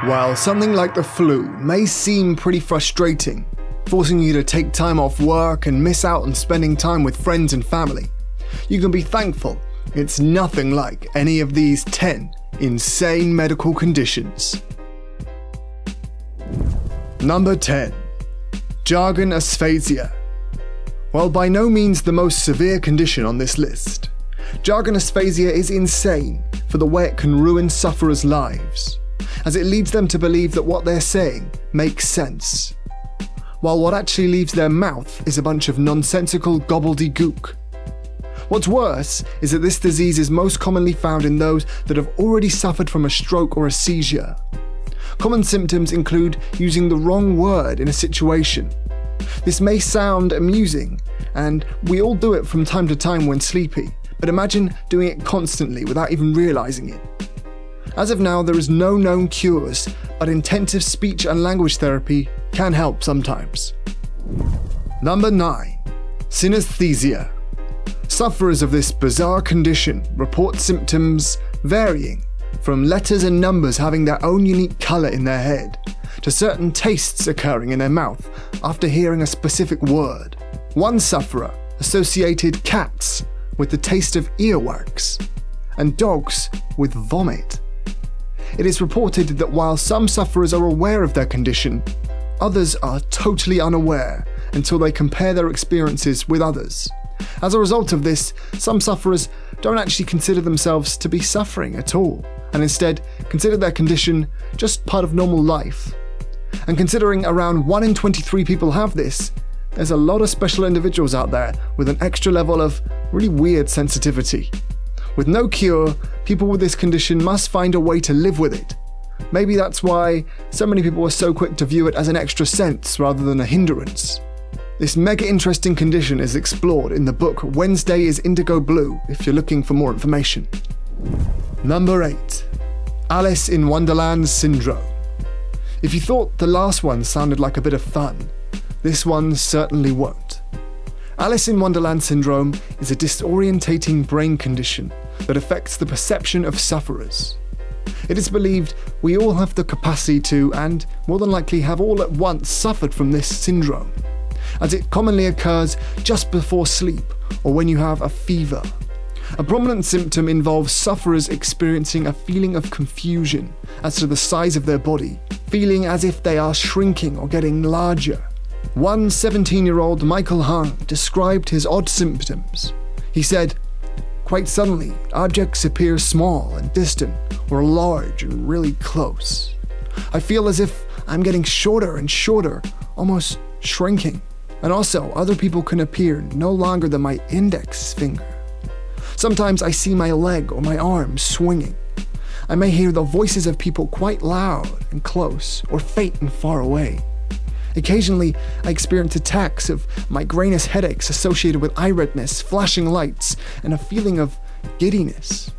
While something like the flu may seem pretty frustrating, forcing you to take time off work and miss out on spending time with friends and family, you can be thankful it's nothing like any of these 10 insane medical conditions. Number 10. Jargon Aphasia. While by no means the most severe condition on this list, Jargon Aphasia is insane for the way it can ruin sufferers' lives, as it leads them to believe that what they're saying makes sense, while what actually leaves their mouth is a bunch of nonsensical gobbledygook. What's worse is that this disease is most commonly found in those that have already suffered from a stroke or a seizure. Common symptoms include using the wrong word in a situation. This may sound amusing, and we all do it from time to time when sleepy, but imagine doing it constantly without even realizing it. As of now, there is no known cures, but intensive speech and language therapy can help sometimes. Number 9. Synesthesia. Sufferers of this bizarre condition report symptoms varying from letters and numbers having their own unique color in their head, to certain tastes occurring in their mouth after hearing a specific word. One sufferer associated cats with the taste of earwax, and dogs with vomit. It is reported that while some sufferers are aware of their condition, others are totally unaware until they compare their experiences with others. As a result of this, some sufferers don't actually consider themselves to be suffering at all, and instead consider their condition just part of normal life. And considering around 1 in 23 people have this, there's a lot of special individuals out there with an extra level of really weird sensitivity. With no cure, people with this condition must find a way to live with it. Maybe that's why so many people are so quick to view it as an extra sense rather than a hindrance. This mega interesting condition is explored in the book Wednesday is Indigo Blue if you're looking for more information. Number 8. Alice in Wonderland Syndrome. If you thought the last one sounded like a bit of fun, this one certainly won't. Alice in Wonderland Syndrome is a disorientating brain condition that affects the perception of sufferers. It is believed we all have the capacity to, and more than likely have all at once suffered from this syndrome, as it commonly occurs just before sleep or when you have a fever. A prominent symptom involves sufferers experiencing a feeling of confusion as to the size of their body, feeling as if they are shrinking or getting larger. One 17-year-old Michael Hung described his odd symptoms. He said, "Quite suddenly, objects appear small and distant, or large and really close. I feel as if I'm getting shorter and shorter, almost shrinking. And also, other people can appear no longer than my index finger. Sometimes I see my leg or my arm swinging. I may hear the voices of people quite loud and close, or faint and far away. Occasionally, I experience attacks of migrainous headaches associated with eye redness, flashing lights, and a feeling of giddiness.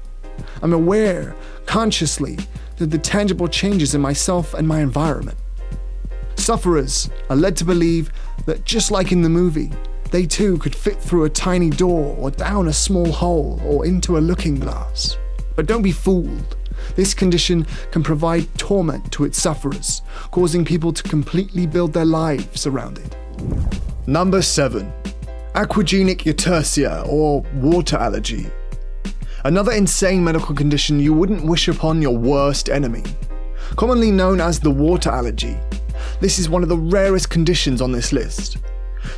I'm aware, consciously, of the tangible changes in myself and my environment." Sufferers are led to believe that just like in the movie, they too could fit through a tiny door or down a small hole or into a looking glass. But don't be fooled. This condition can provide torment to its sufferers, causing people to completely build their lives around it. Number 7. Aquagenic urticaria, or water allergy. Another insane medical condition you wouldn't wish upon your worst enemy. Commonly known as the water allergy, this is one of the rarest conditions on this list.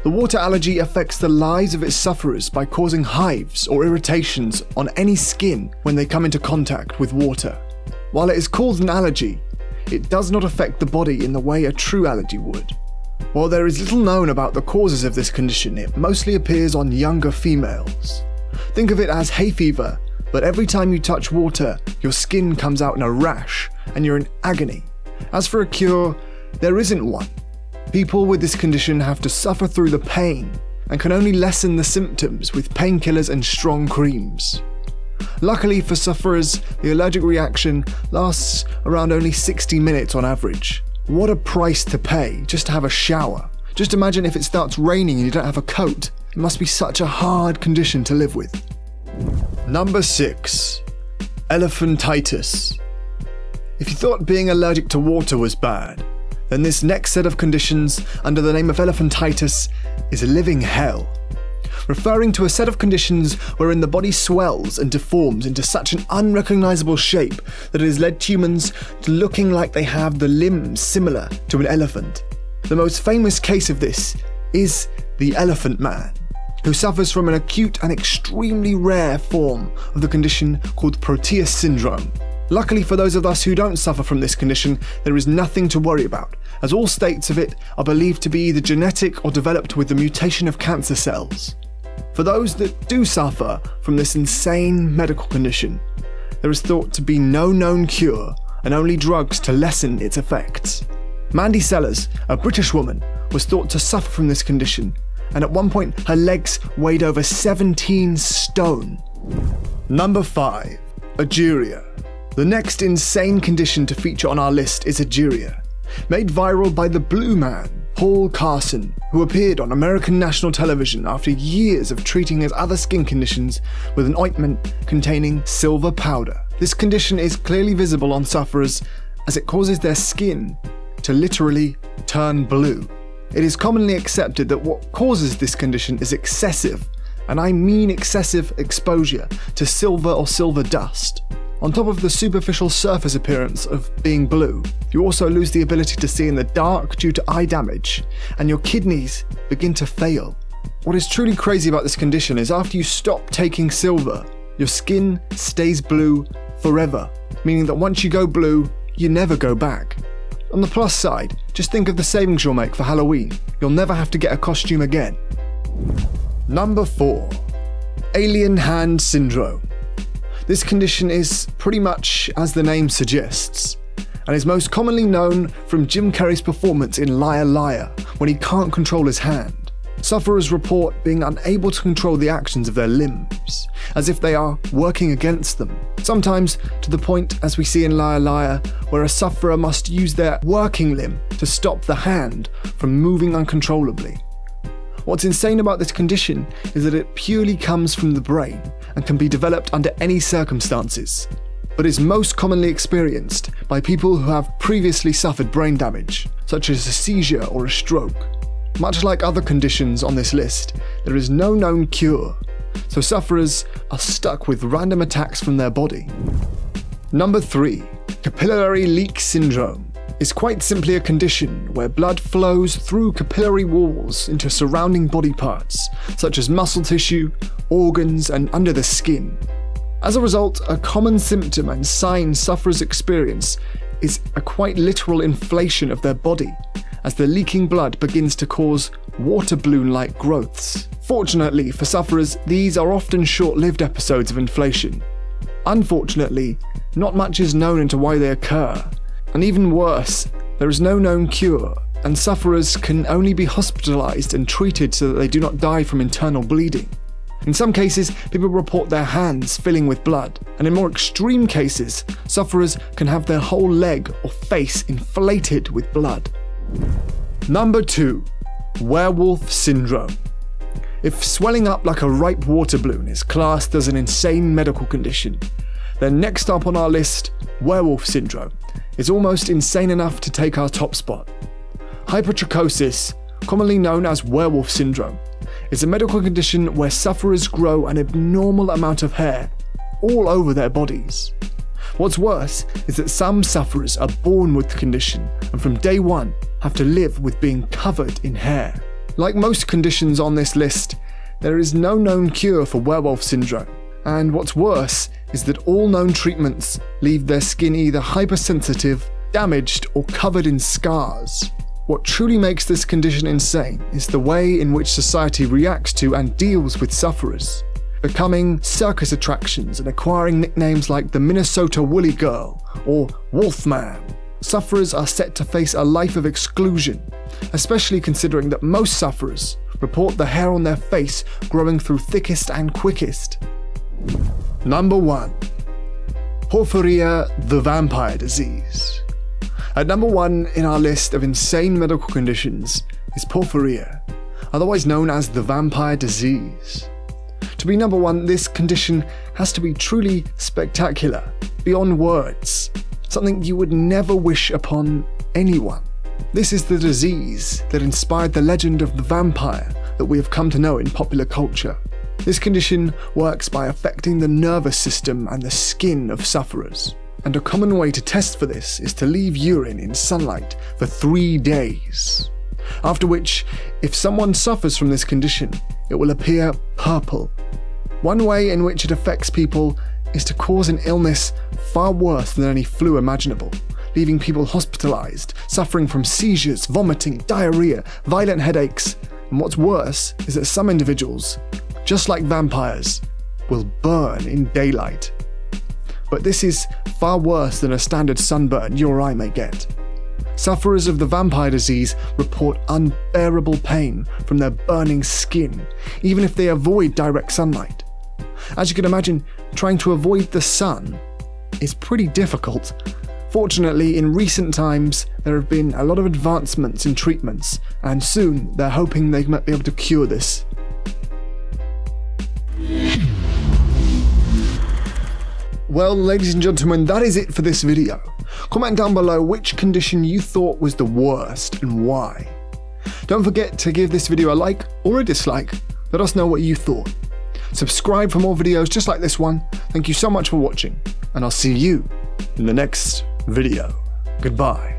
The water allergy affects the lives of its sufferers by causing hives or irritations on any skin when they come into contact with water. While it is called an allergy, it does not affect the body in the way a true allergy would. While there is little known about the causes of this condition, it mostly appears on younger females. Think of it as hay fever, but every time you touch water, your skin comes out in a rash and you're in agony. As for a cure, there isn't one. People with this condition have to suffer through the pain and can only lessen the symptoms with painkillers and strong creams. Luckily for sufferers, the allergic reaction lasts around only 60 minutes on average. What a price to pay just to have a shower. Just imagine if it starts raining and you don't have a coat. It must be such a hard condition to live with. Number 6. Elephantitis. If you thought being allergic to water was bad, then this next set of conditions, under the name of Elephantitis, is a living hell. Referring to a set of conditions wherein the body swells and deforms into such an unrecognisable shape that it has led humans to looking like they have the limbs similar to an elephant. The most famous case of this is the Elephant Man, who suffers from an acute and extremely rare form of the condition called Porphyria syndrome. Luckily for those of us who don't suffer from this condition, there is nothing to worry about, as all states of it are believed to be either genetic or developed with the mutation of cancer cells. For those that do suffer from this insane medical condition, there is thought to be no known cure and only drugs to lessen its effects. Mandy Sellers, a British woman, was thought to suffer from this condition, and at one point her legs weighed over 17 stone. Number 5. Egeria. The next insane condition to feature on our list is Egeria, made viral by the Blue Man, Paul Carson, who appeared on American national television after years of treating his other skin conditions with an ointment containing silver powder. This condition is clearly visible on sufferers as it causes their skin to literally turn blue. It is commonly accepted that what causes this condition is excessive, and I mean excessive, exposure to silver or silver dust. On top of the superficial surface appearance of being blue, you also lose the ability to see in the dark due to eye damage, and your kidneys begin to fail. What is truly crazy about this condition is after you stop taking silver, your skin stays blue forever, meaning that once you go blue, you never go back. On the plus side, just think of the savings you'll make for Halloween. You'll never have to get a costume again. Number 4. Alien Hand Syndrome. This condition is pretty much as the name suggests, and is most commonly known from Jim Carrey's performance in Liar Liar, when he can't control his hand. Sufferers report being unable to control the actions of their limbs, as if they are working against them. Sometimes to the point, as we see in Liar Liar, where a sufferer must use their working limb to stop the hand from moving uncontrollably. What's insane about this condition is that it purely comes from the brain and can be developed under any circumstances, but is most commonly experienced by people who have previously suffered brain damage, such as a seizure or a stroke. Much like other conditions on this list, there is no known cure, so sufferers are stuck with random attacks from their body. Number 3. Capillary leak syndrome is quite simply a condition where blood flows through capillary walls into surrounding body parts, such as muscle tissue, organs, and under the skin. As a result, a common symptom and sign sufferers experience is a quite literal inflation of their body, as the leaking blood begins to cause water balloon-like growths. Fortunately for sufferers, these are often short-lived episodes of inflation. Unfortunately, not much is known into why they occur, and even worse, there is no known cure, and sufferers can only be hospitalized and treated so that they do not die from internal bleeding. In some cases, people report their hands filling with blood, and in more extreme cases, sufferers can have their whole leg or face inflated with blood. Number 2. Werewolf Syndrome. If swelling up like a ripe water balloon is classed as an insane medical condition, then next up on our list, Werewolf Syndrome, is almost insane enough to take our top spot. Hypertrichosis, commonly known as Werewolf Syndrome, is a medical condition where sufferers grow an abnormal amount of hair all over their bodies. What's worse is that some sufferers are born with the condition and from day one have to live with being covered in hair. Like most conditions on this list, there is no known cure for Werewolf Syndrome, and what's worse is that all known treatments leave their skin either hypersensitive, damaged, or covered in scars. What truly makes this condition insane is the way in which society reacts to and deals with sufferers, becoming circus attractions and acquiring nicknames like the Minnesota Woolly Girl or Wolfman. Sufferers are set to face a life of exclusion, especially considering that most sufferers report the hair on their face growing through thickest and quickest. Number 1. Porphyria, the vampire disease. At number 1 in our list of insane medical conditions is Porphyria, otherwise known as the vampire disease. To be number 1, this condition has to be truly spectacular, beyond words. something you would never wish upon anyone. This is the disease that inspired the legend of the vampire that we have come to know in popular culture. This condition works by affecting the nervous system and the skin of sufferers, and a common way to test for this is to leave urine in sunlight for 3 days. After which, if someone suffers from this condition, it will appear purple. One way in which it affects people is to cause an illness far worse than any flu imaginable, leaving people hospitalized, suffering from seizures, vomiting, diarrhea, violent headaches, and what's worse is that some individuals, just like vampires, will burn in daylight. But this is far worse than a standard sunburn you or I may get. Sufferers of the vampire disease report unbearable pain from their burning skin, even if they avoid direct sunlight. As you can imagine, trying to avoid the sun is pretty difficult. Fortunately, in recent times, there have been a lot of advancements in treatments, and soon they're hoping they might be able to cure this. Well, ladies and gentlemen, that is it for this video. Comment down below which condition you thought was the worst and why. Don't forget to give this video a like or a dislike. Let us know what you thought. Subscribe for more videos just like this one. Thank you so much for watching, and I'll see you in the next video. Goodbye.